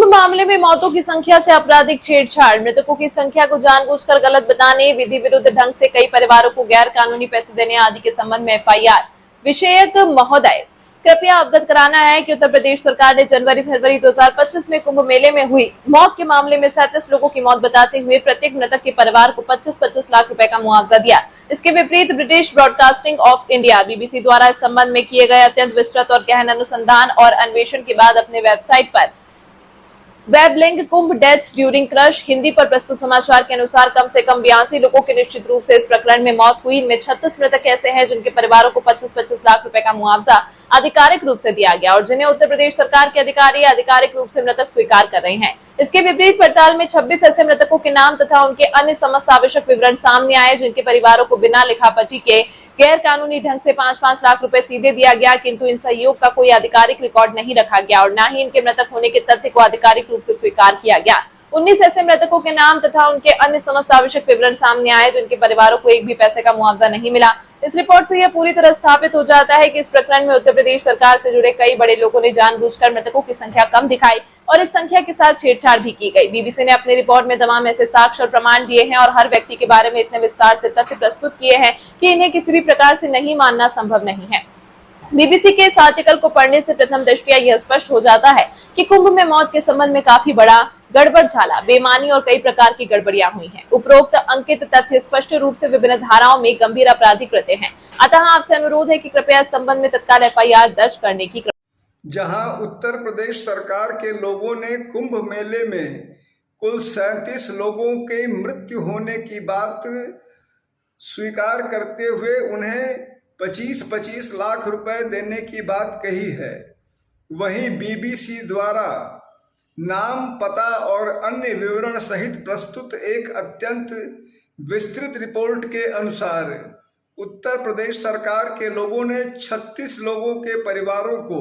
कुंभ मामले में मौतों की संख्या से आपराधिक छेड़छाड़, मृतकों की संख्या को जानबूझकर गलत बताने, विधि विरुद्ध ढंग से कई परिवारों को गैर कानूनी पैसे देने आदि के संबंध में एफआईआर। विषयक महोदय, कृपया अवगत कराना है कि उत्तर प्रदेश सरकार ने जनवरी-फरवरी 2025 में कुंभ मेले में हुई मौत के मामले में 37 लोगों की मौत बताते हुए प्रत्येक मृतक के परिवार को 25-25 लाख रुपए का मुआवजा दिया। इसके विपरीत British broadcasting of India BBC द्वारा इस संबंध में किए गए अत्यंत विस्तृत और गहन अनुसंधान और अन्वेषण के बाद अपने वेबसाइट पर वेब लिंक कुंभ डेथ्स ड्यूरिंग क्रश हिंदी पर प्रस्तुत समाचार के अनुसार कम से कम 82 लोगों की निश्चित रूप से इस प्रकरण में मौत हुई। इनमें 36 मृतक ऐसे हैं जिनके परिवारों को 25-25 लाख रुपए का मुआवजा आधिकारिक रूप से दिया गया और जिन्हें उत्तर प्रदेश सरकार के अधिकारी आधिकारिक रूप से मृतक स्वीकार कर रहे हैं। इसके विपरीत पड़ताल में 26 ऐसे मृतकों के नाम तथा उनके अन्य समस्त आवश्यक विवरण सामने आए जिनके परिवारों को बिना लिखापटी के गैर कानूनी ढंग से 5-5 लाख रुपए सीधे दिया गया, किंतु इन सहयोग का कोई आधिकारिक रिकॉर्ड नहीं रखा गया और न ही इनके मृतक होने के तथ्य को आधिकारिक रूप से स्वीकार किया गया। 19 ऐसे मृतकों के नाम तथा उनके अन्य समस्त आवश्यक विवरण सामने आए जिनके परिवारों को एक भी पैसे का मुआवजा नहीं मिला। इस रिपोर्ट से यह पूरी तरह स्थापित हो जाता है कि इस प्रकरण में उत्तर प्रदेश सरकार से जुड़े कई बड़े लोगों ने जानबूझकर मृतकों की संख्या कम दिखाई और इस संख्या के साथ छेड़छाड़ भी की गई। बीबीसी ने अपनी रिपोर्ट में तमाम ऐसे साक्ष्य और प्रमाण दिए हैं और हर व्यक्ति के बारे में इतने विस्तार से तथ्य प्रस्तुत किए हैं कि इन्हें किसी भी प्रकार से नहीं मानना संभव नहीं है। बीबीसी के इस आर्टिकल को पढ़ने से प्रथम दृष्टया यह स्पष्ट हो जाता है कि कुंभ में मौत के संबंध में काफी बड़ा गड़बड़झाला, बेईमानी और कई प्रकार की गड़बड़ियां हुई हैं। उपरोक्त अंकित तथ्य स्पष्ट रूप से विभिन्न धाराओं में गंभीर आपराधिक कृत्य हैं। अतः आपसे अनुरोध है कि कृपया इस संबंध में तत्काल एफआईआर दर्ज करने की। जहां उत्तर प्रदेश सरकार के लोगों ने कुंभ मेले में कुल 37 लोगों के मृत्यु होने की बात स्वीकार करते हुए उन्हें 25-25 लाख रुपए देने की बात कही है, वहीं बीबीसी द्वारा नाम, पता और अन्य विवरण सहित प्रस्तुत एक अत्यंत विस्तृत रिपोर्ट के अनुसार उत्तर प्रदेश सरकार के लोगों ने 36 लोगों के परिवारों को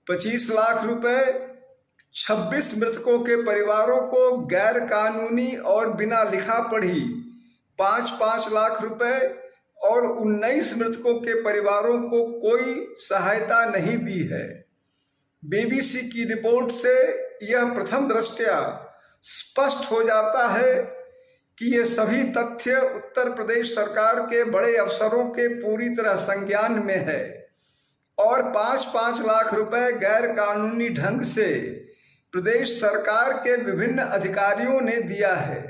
25 लाख रुपए, 26 मृतकों के परिवारों को गैर कानूनी और बिना लिखा पढ़ी 5-5 लाख रुपए और 19 मृतकों के परिवारों को कोई सहायता नहीं दी है। बीबीसी की रिपोर्ट से यह प्रथम दृष्टया स्पष्ट हो जाता है कि ये सभी तथ्य उत्तर प्रदेश सरकार के बड़े अफसरों के पूरी तरह संज्ञान में है और 5-5 लाख रुपए गैर कानूनी ढंग से प्रदेश सरकार के विभिन्न अधिकारियों ने दिया है।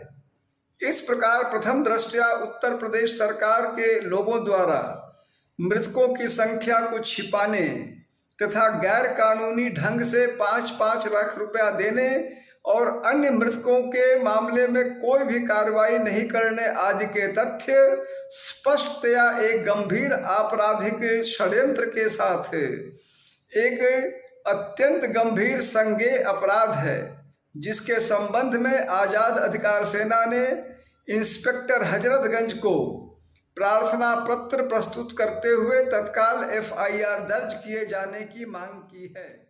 इस प्रकार प्रथम दृष्टया उत्तर प्रदेश सरकार के लोगों द्वारा मृतकों की संख्या को छिपाने तथा गैर कानूनी ढंग से 5-5 लाख रुपया देने और अन्य मृतकों के मामले में कोई भी कार्रवाई नहीं करने आदि के तथ्य स्पष्टतया एक गंभीर आपराधिक षड्यंत्र के साथ एक अत्यंत गंभीर संज्ञेय अपराध है, जिसके संबंध में आजाद अधिकार सेना ने इंस्पेक्टर हजरतगंज को प्रार्थना पत्र प्रस्तुत करते हुए तत्काल एफआईआर दर्ज किए जाने की मांग की है।